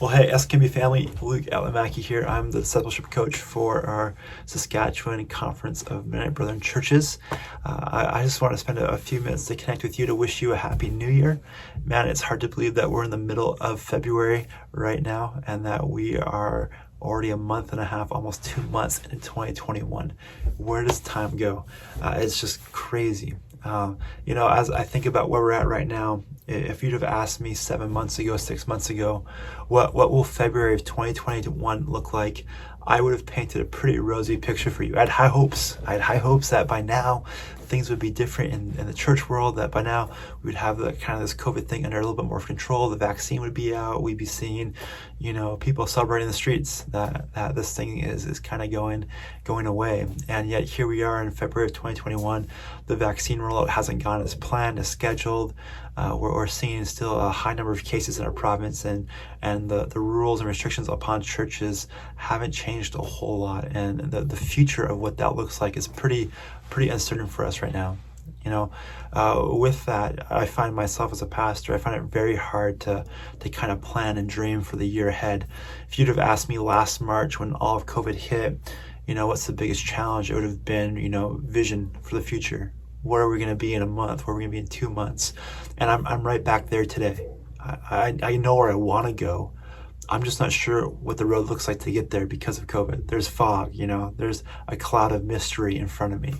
Well, hey, SKB family, Luke Alamaki here. I'm the discipleship coach for our Saskatchewan Conference of Mennonite Brethren Churches. I just want to spend a few minutes to connect with you to wish you a happy new year. Man, it's hard to believe that we're in the middle of February right now and that we are already a month and a half, almost 2 months into 2021. Where does time go? It's just crazy. As I think about where we're at right now, if you'd have asked me 7 months ago, 6 months ago, what will February of 2021 look like, I would have painted a pretty rosy picture for you. I had high hopes. I had high hopes that by now things would be different in the church world, that by now we would have the kind of this COVID thing under a little bit more control. The vaccine would be out. We'd be seeing, people celebrating in the streets, that this thing is kind of going away. And yet here we are in February of 2021. The vaccine rollout hasn't gone as planned, as scheduled. We're seeing still a high number of cases in our province, and the rules and restrictions upon churches haven't changed a whole lot. And the future of what that looks like is pretty uncertain for us right now. With that, I find myself as a pastor, I find it very hard to kind of plan and dream for the year ahead. If you'd have asked me last March when all of COVID hit, what's the biggest challenge, it would have been, vision for the future. Where are we going to be in a month? Where are we going to be in 2 months? And I'm right back there today. I know where I want to go. I'm just not sure what the road looks like to get there because of COVID. There's fog, there's a cloud of mystery in front of me.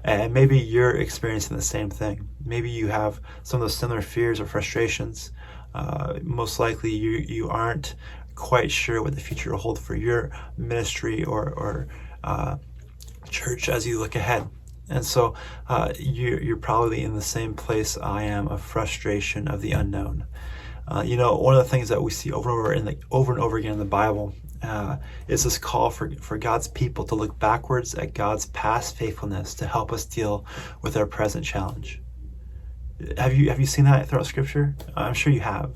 And maybe you're experiencing the same thing. Maybe you have some of those similar fears or frustrations. Most likely you aren't quite sure what the future will hold for your ministry or church as you look ahead. And so you're probably in the same place I am, of frustration of the unknown. One of the things that we see over and over again in the Bible is this call for God's people to look backwards at God's past faithfulness to help us deal with our present challenge. Have you seen that throughout Scripture? I'm sure you have.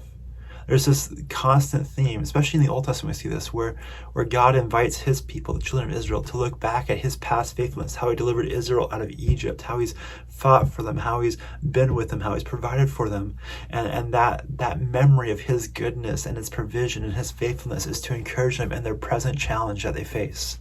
There's this constant theme, especially in the Old Testament, we see this, where God invites his people, the children of Israel, to look back at his past faithfulness, how he delivered Israel out of Egypt, how he's fought for them, how he's been with them, how he's provided for them. And that memory of his goodness and his provision and his faithfulness is to encourage them in their present challenge that they face.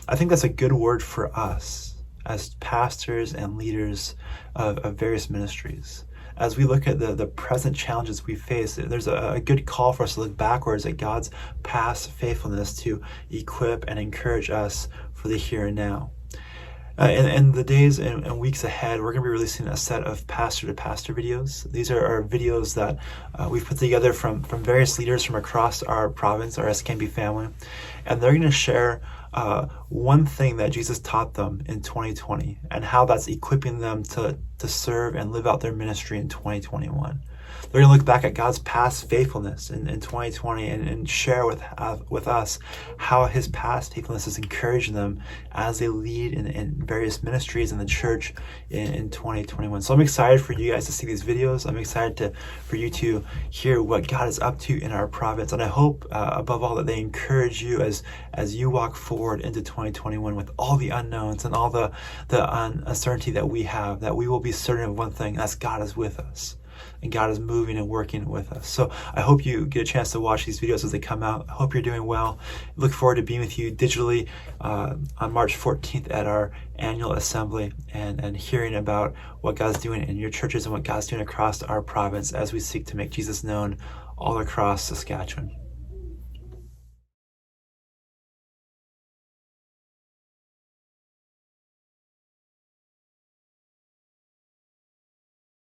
I think that's a good word for us as pastors and leaders of various ministries. As we look at the present challenges we face, there's a good call for us to look backwards at God's past faithfulness to equip and encourage us for the here and now. In the days and weeks ahead, we're going to be releasing a set of pastor-to-pastor videos. These are videos that we've put together from various leaders from across our province, our SKB family, and they're going to share one thing that Jesus taught them in 2020 and how that's equipping them to serve and live out their ministry in 2021. They're going to look back at God's past faithfulness in 2020 and share with us how his past faithfulness is encouraging them as they lead in various ministries in the church in 2021. So I'm excited for you guys to see these videos. I'm excited for you to hear what God is up to in our province. And I hope, above all, that they encourage you as you walk forward into 2021 with all the unknowns and all the uncertainty that we have, that we will be certain of one thing, that's God is with us. And God is moving and working with us. So I hope you get a chance to watch these videos as they come out. I hope you're doing well. Look forward to being with you digitally on March 14th at our annual assembly and hearing about what God's doing in your churches and what God's doing across our province as we seek to make Jesus known all across Saskatchewan.